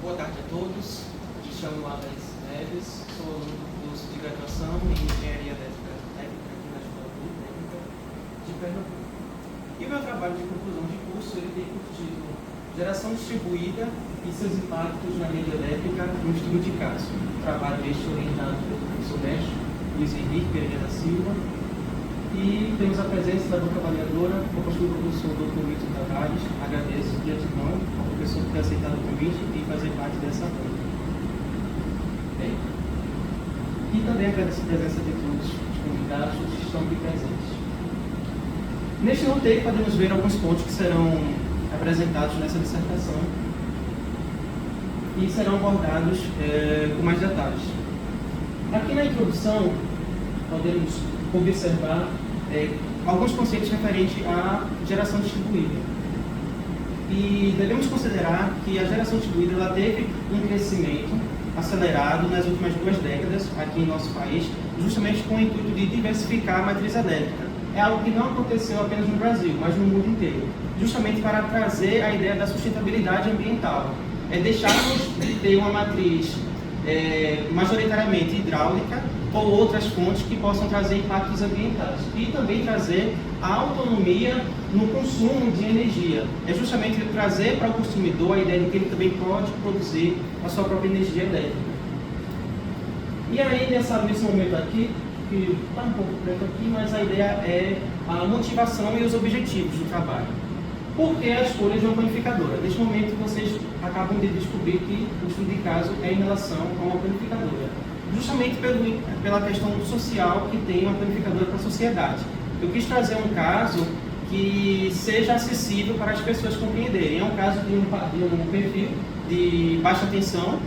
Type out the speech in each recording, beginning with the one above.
Boa tarde a todos. Me chamo Alex Neves, sou aluno do curso de graduação em Engenharia Elétrica Técnica aqui na Escola Politécnica de Pernambuco. E o meu trabalho de conclusão de curso ele tem por título Geração Distribuída e seus impactos na rede elétrica no estudo de caso. Trabalho este orientado pelo professor mestre Luiz Henrique Pereira da Silva. E temos a presença da banca avaliadora, proposta do professor Dr. Milton Tavares. Agradeço de antemão ao professor por ter aceitado o convite e fazer parte dessa banca. Bem, e também agradeço a presença de todos os convidados que estão aqui presentes. Neste roteiro podemos ver alguns pontos que serão apresentados nessa dissertação e serão abordados com mais detalhes. Aqui na introdução podemos observar alguns conceitos referentes à geração distribuída. E devemos considerar que a geração distribuída ela teve um crescimento acelerado nas últimas 2 décadas aqui em nosso país, justamente com o intuito de diversificar a matriz elétrica. É algo que não aconteceu apenas no Brasil, mas no mundo inteiro, justamente para trazer a ideia da sustentabilidade ambiental. Deixarmos de ter uma matriz majoritariamente hidráulica ou outras fontes que possam trazer impactos ambientais e também trazer a autonomia no consumo de energia. É justamente trazer para o consumidor a ideia de que ele também pode produzir a sua própria energia elétrica. E aí, nesse momento aqui, que está um pouco preto aqui, mas a ideia é a motivação e os objetivos do trabalho. Por que a escolha de uma planificadora? Neste momento, vocês acabam de descobrir que o estudo de caso é em relação a uma planificadora. Justamente pela questão social que tem uma planificadora para a sociedade. Eu quis trazer um caso que seja acessível para as pessoas compreenderem. É um caso de um perfil de baixa tensão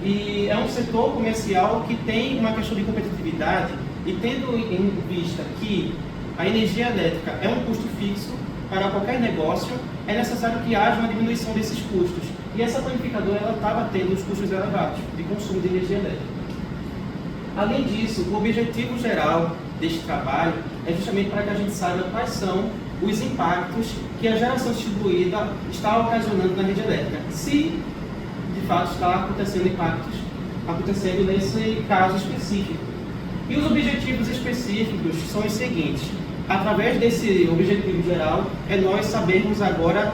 e é um setor comercial que tem uma questão de competitividade e tendo em vista que a energia elétrica é um custo fixo para qualquer negócio, é necessário que haja uma diminuição desses custos. E essa planificadora ela estava tendo os custos elevados de consumo de energia elétrica. Além disso, o objetivo geral deste trabalho é justamente para que a gente saiba quais são os impactos que a geração distribuída está ocasionando na rede elétrica. Se, de fato, está acontecendo impactos, acontecendo nesse caso específico. E os objetivos específicos são os seguintes. Através desse objetivo geral, nós sabermos agora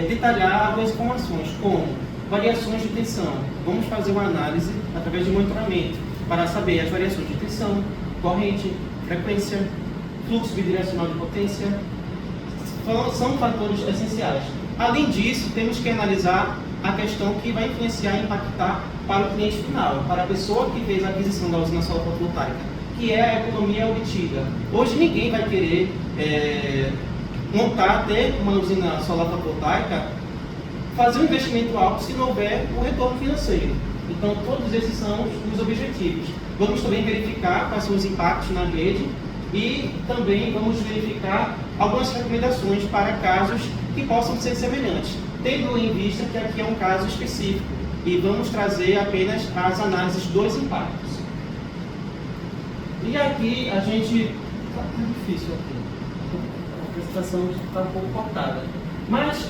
detalhar algumas informações, como variações de tensão. Vamos fazer uma análise através de monitoramento, para saber as variações de tensão, corrente, frequência, fluxo bidirecional de potência, são fatores essenciais. Além disso, temos que analisar a questão que vai influenciar e impactar para o cliente final, para a pessoa que fez a aquisição da usina solar fotovoltaica, que é a economia obtida. Hoje ninguém vai querer ter uma usina solar fotovoltaica, fazer um investimento alto se não houver um retorno financeiro. Então, todos esses são os objetivos. Vamos também verificar quais são os impactos na rede e também vamos verificar algumas recomendações para casos que possam ser semelhantes, tendo em vista que aqui é um caso específico e vamos trazer apenas as análises dos impactos. E aqui a gente... Está difícil aqui, a apresentação está um pouco cortada, mas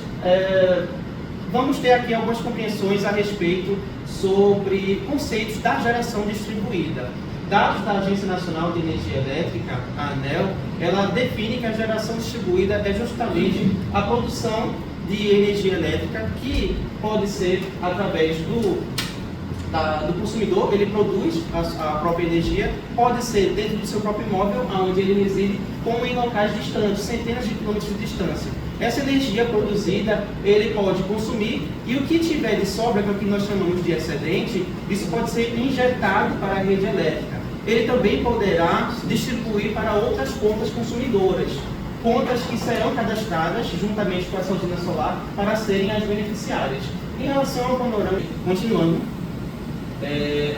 vamos ter aqui algumas compreensões a respeito sobre conceitos da geração distribuída. Dados da Agência Nacional de Energia Elétrica, a ANEEL, ela define que a geração distribuída é justamente a produção de energia elétrica que pode ser através do consumidor, ele produz a própria energia, pode ser dentro do seu próprio imóvel, onde ele reside, como em locais distantes, centenas de quilômetros de distância. Essa energia produzida, ele pode consumir e o que tiver de sobra, que é o que nós chamamos de excedente, isso pode ser injetado para a rede elétrica. Ele também poderá distribuir para outras contas consumidoras, contas que serão cadastradas juntamente com essa usina solar para serem as beneficiárias. Em relação ao panorama, continuando,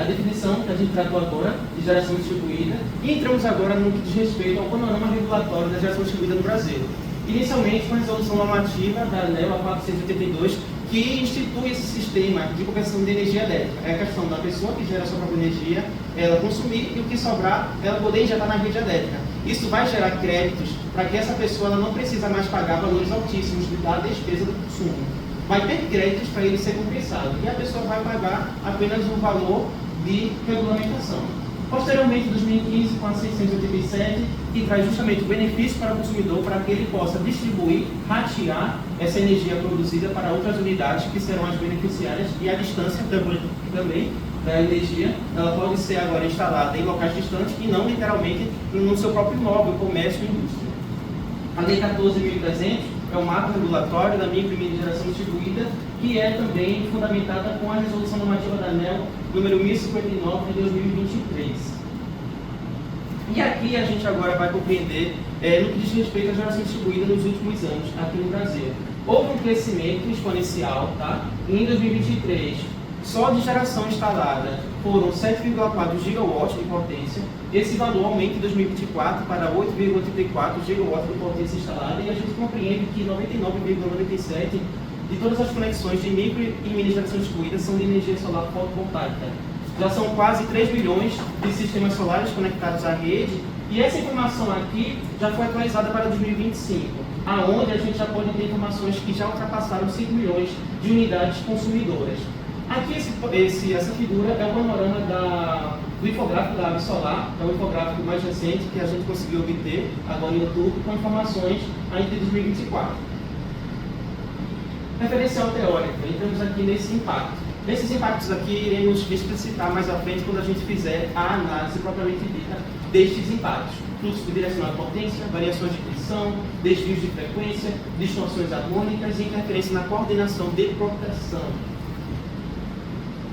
a definição que a gente tratou agora de geração distribuída e entramos agora no que diz respeito ao panorama regulatório da geração distribuída no Brasil. Inicialmente, com a resolução normativa da ANEEL 482, que institui esse sistema de compensação de energia elétrica. É a questão da pessoa que gera a sua própria energia, ela consumir e o que sobrar, ela poder injetar na rede elétrica. Isso vai gerar créditos para que essa pessoa ela não precisa mais pagar valores altíssimos da despesa do consumo. vai ter créditos para ele ser compensado e a pessoa vai pagar apenas o valor de regulamentação. Posteriormente, 2015, com a 687, que traz justamente o benefício para o consumidor, para que ele possa distribuir, ratear essa energia produzida para outras unidades que serão as beneficiárias, e a distância também da energia, ela pode ser agora instalada em locais distantes e não literalmente no seu próprio imóvel, comércio e indústria. A Lei 14.300 é o marco regulatório da micro e mini geração distribuída, que é também fundamentada com a Resolução Normativa da ANEEL número 1059 de 2023. E aqui a gente agora vai compreender no que diz respeito à geração distribuída nos últimos anos aqui no Brasil. Houve um crescimento exponencial, tá? Em 2023, só de geração instalada foram 7,4 gigawatts de potência. Esse valor aumenta em 2024 para 8,84 gigawatts de potência instalada, e a gente compreende que 99,97% de todas as conexões de micro e mini geração distribuída são de energia solar fotovoltaica. Já são quase 3 milhões de sistemas solares conectados à rede, e essa informação aqui já foi atualizada para 2025, aonde a gente já pode ter informações que já ultrapassaram 5 milhões de unidades consumidoras. Aqui essa figura é o panorama do infográfico da Absolar, é o infográfico mais recente que a gente conseguiu obter agora em outubro, com informações ainda de 2024. Referencial teórico, entramos aqui nesse impacto. Esses impactos aqui iremos explicitar mais à frente quando a gente fizer a análise propriamente dita destes impactos. Fluxo bidirecional de potência, variações de tensão, desvios de frequência, distorções harmônicas e interferência na coordenação de proteção.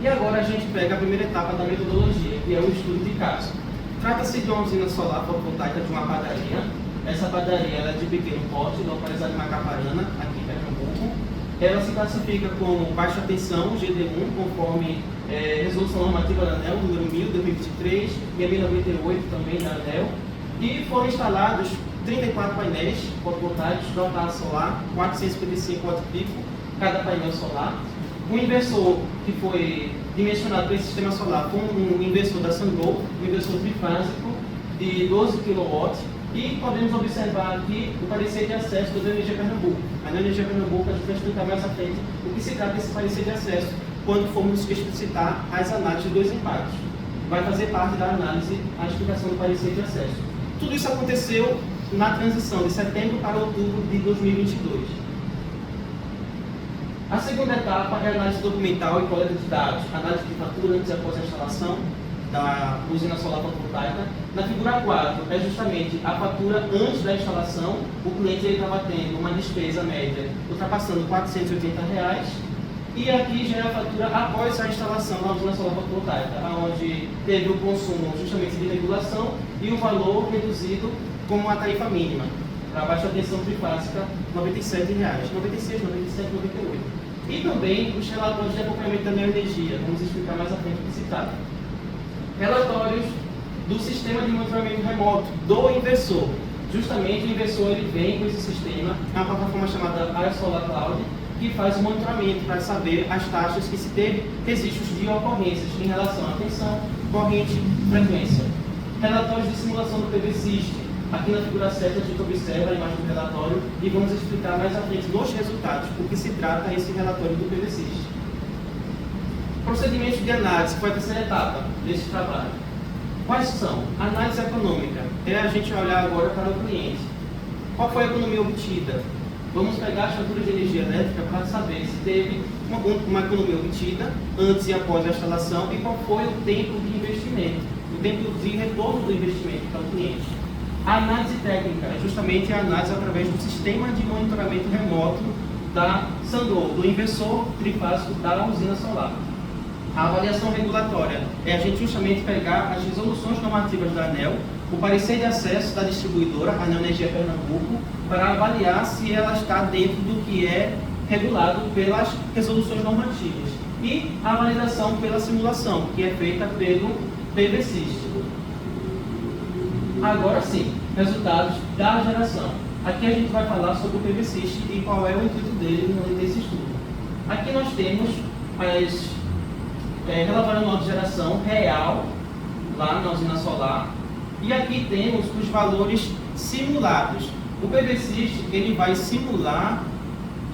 E agora a gente pega a primeira etapa da metodologia, que é o estudo de caso. Trata-se de uma usina solar fotovoltaica de uma padaria. Essa padaria ela é de pequeno porte, localizada em Macaparana, aqui em Pernambuco. Ela se classifica como baixa tensão, GD1, conforme Resolução Normativa da ANEEL, número 1000, de 2023, e a 1098 também da ANEEL. E foram instalados 34 painéis fotovoltaicos de alta solar, 455 watt-pico, cada painel solar. O inversor que foi dimensionado para esse sistema solar foi um inversor da Sungrow, um inversor trifásico de 12 kW, e podemos observar aqui o parecer de acesso da Energia Pernambuco. A Energia Pernambuco, a gente vai explicar mais à frente o que se trata desse parecer de acesso quando formos explicitar as análises dos impactos. Vai fazer parte da análise a explicação do parecer de acesso. Tudo isso aconteceu na transição de setembro para outubro de 2022. A segunda etapa é a análise documental e coleta de dados, análise de fatura antes e após a instalação da usina solar fotovoltaica. Na figura 4 é justamente a fatura antes da instalação. O cliente estava tendo uma despesa média ultrapassando R$ 480, e aqui já é a fatura após a instalação da usina solar fotovoltaica, onde teve o consumo justamente de regulação e o valor reduzido como a tarifa mínima. Para baixa tensão trifásica, R$ 97, 96, 97, 98. E também os relatórios de acompanhamento da energia, vamos explicar mais à frente o que se trata. Relatórios do sistema de monitoramento remoto do inversor. Justamente o inversor ele vem com esse sistema, é uma plataforma chamada Solar Cloud, que faz o monitoramento para saber as taxas que se teve registros de ocorrências em relação à tensão, corrente, frequência. Relatórios de simulação do PV-System. Aqui na figura 7 a gente observa a imagem do relatório e vamos explicar mais à frente nos resultados o que se trata esse relatório do PV-System. Procedimentos de análise, que foi a terceira etapa desse trabalho. Quais são? Análise econômica. É a gente olhar agora para o cliente. Qual foi a economia obtida? Vamos pegar as faturas de energia elétrica para saber se teve uma economia obtida antes e após a instalação e qual foi o tempo de investimento, o tempo de retorno do investimento para o cliente. A análise técnica é justamente a análise através do sistema de monitoramento remoto da Sungrow, do inversor trifásico da usina solar. A avaliação regulatória é a gente justamente pegar as resoluções normativas da ANEEL, o parecer de acesso da distribuidora, a ANEEL Energia Pernambuco, para avaliar se ela está dentro do que é regulado pelas resoluções normativas. E a validação pela simulação, que é feita pelo PV-System. Agora sim, resultados da geração. Aqui a gente vai falar sobre o PV-System e qual é o intuito dele nesse estudo. Aqui nós temos relatório anual de geração real, lá na usina solar, e aqui temos os valores simulados. O PV-System ele vai simular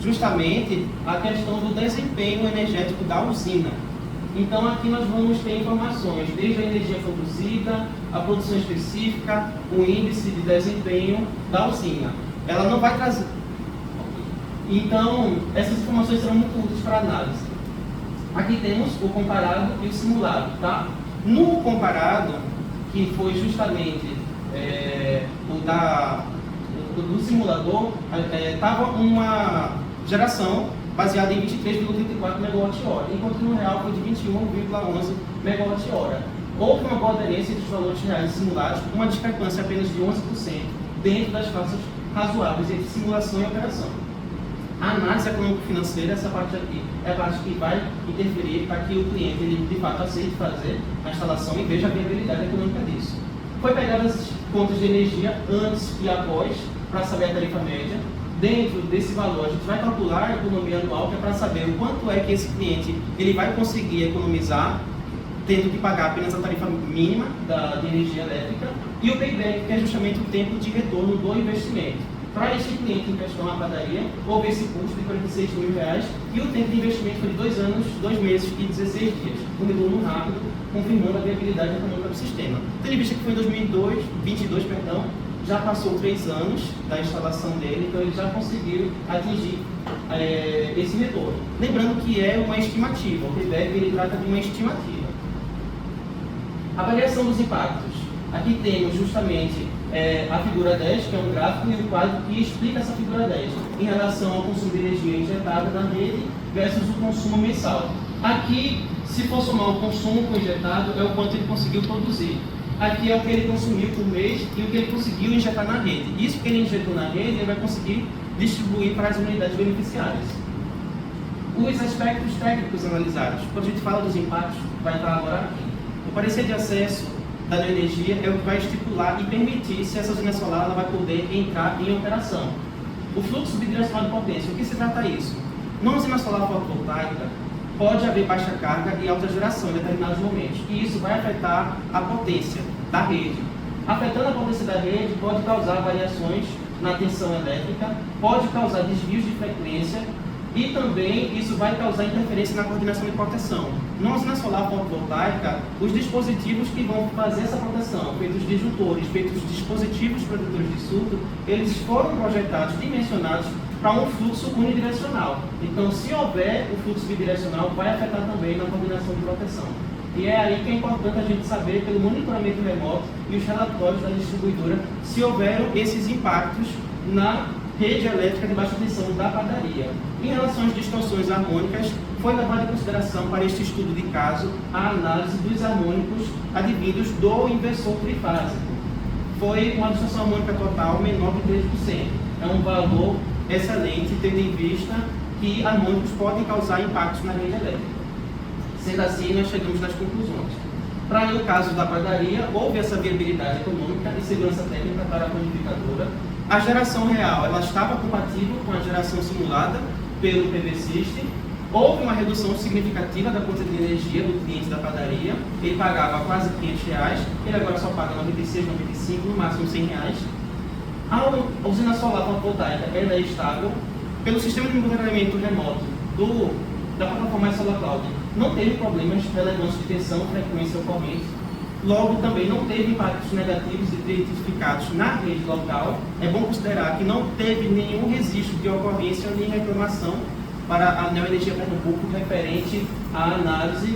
justamente a questão do desempenho energético da usina. Então aqui nós vamos ter informações desde a energia produzida, a produção específica, o índice de desempenho da usina. Ela não vai trazer... Então, essas informações serão muito úteis para análise. Aqui temos o comparado e o simulado, tá? No comparado, que foi justamente do simulador, estava uma geração baseada em 23,34 MWh, enquanto no real foi de 21,11 MWh. Houve uma boa aderência entre os valores reais simulados, com uma discrepância apenas de 11% dentro das faixas razoáveis entre simulação e operação. A análise econômico-financeira, essa parte aqui, é a parte que vai interferir para que o cliente ele, de fato aceite fazer a instalação e veja a viabilidade econômica disso. Foi pegada as contas de energia antes e após para saber a tarifa média. Dentro desse valor, a gente vai calcular a economia anual, que é para saber o quanto é que esse cliente ele vai conseguir economizar, tendo que pagar apenas a tarifa mínima de energia elétrica, e o payback, que é justamente o tempo de retorno do investimento. Para este cliente em questão, a padaria, houve esse custo de R$46 mil e o tempo de investimento foi de 2 anos, 2 meses e 16 dias, um retorno rápido, confirmando a viabilidade econômica do sistema. Tendo em vista que foi em 2022, já passou 3 anos da instalação dele, então ele já conseguiu atingir esse retorno. Lembrando que é uma estimativa, o payback ele trata de uma estimativa. Avaliação dos impactos. Aqui temos justamente a figura 10, que é um gráfico, e um quadro que explica essa figura 10 em relação ao consumo de energia injetada na rede versus o consumo mensal. Aqui, se for somar o consumo com injetado, é o quanto ele conseguiu produzir. Aqui é o que ele consumiu por mês e o que ele conseguiu injetar na rede. Isso que ele injetou na rede, ele vai conseguir distribuir para as unidades beneficiárias. Os aspectos técnicos analisados. Quando a gente fala dos impactos, vai estar agora aqui. O parecer de acesso da energia é o que vai estipular e permitir se essa usina solar ela vai poder entrar em operação. O fluxo bidirecional de potência, o que se trata isso? Numa usina solar fotovoltaica, pode haver baixa carga e alta geração em determinados momentos, e isso vai afetar a potência da rede. Afetando a potência da rede, pode causar variações na tensão elétrica, pode causar desvios de frequência, e também isso vai causar interferência na coordenação de proteção. Na usina solar fotovoltaica, os dispositivos que vão fazer essa proteção, feitos disjuntores, feitos dispositivos protetores de surto, eles foram projetados, dimensionados para um fluxo unidirecional. Então, se houver o fluxo bidirecional, vai afetar também na coordenação de proteção. E é aí que é importante a gente saber, pelo monitoramento remoto e os relatórios da distribuidora, se houveram esses impactos na rede elétrica de baixa tensão da padaria. Em relação às distorções harmônicas, foi levada em consideração para este estudo de caso a análise dos harmônicos advindos do inversor trifásico. Foi uma distorção harmônica total menor que 3%. É um valor excelente, tendo em vista que harmônicos podem causar impactos na rede elétrica. Sendo assim, nós chegamos nas conclusões. Para o caso da padaria, houve essa viabilidade econômica e segurança técnica para a planificadora. A geração real ela estava compatível com a geração simulada pelo PV System. Houve uma redução significativa da conta de energia do cliente da padaria. Ele pagava quase R$500, ele agora só paga R$96, R$95, no máximo R$100. A usina solar fotovoltaica ela é estável. Pelo sistema de monitoramento remoto da plataforma Solar Cloud, não teve problemas relevantes de tensão, frequência ou corrente. Logo, também não teve impactos negativos identificados na rede local. É bom considerar que não teve nenhum registro de ocorrência nem reclamação para a Neoenergia Pernambuco referente à análise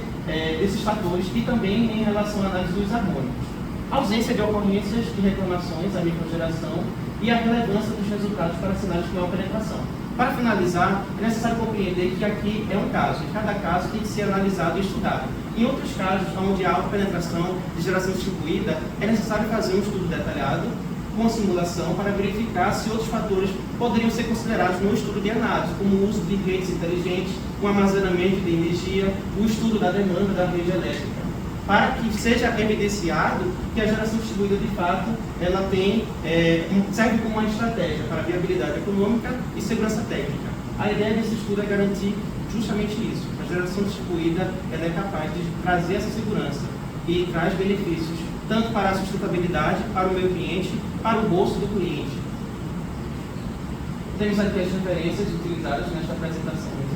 desses fatores e também em relação à análise dos harmônicos. A ausência de ocorrências de reclamações à microgeração e a relevância dos resultados para sinais de maior penetração. Para finalizar, é necessário compreender que aqui é um caso, e cada caso tem que ser analisado e estudado. Em outros casos, onde há alta penetração de geração distribuída, é necessário fazer um estudo detalhado, com simulação, para verificar se outros fatores poderiam ser considerados no estudo de análise, como o uso de redes inteligentes, o armazenamento de energia, o estudo da demanda da rede elétrica, para que seja evidenciado que a geração distribuída, de fato, ela serve como uma estratégia para viabilidade econômica e segurança técnica. A ideia desse estudo é garantir justamente isso. A geração distribuída ela é capaz de trazer essa segurança e traz benefícios tanto para a sustentabilidade, para o meio ambiente, para o bolso do cliente. Temos aqui as referências utilizadas nesta apresentação.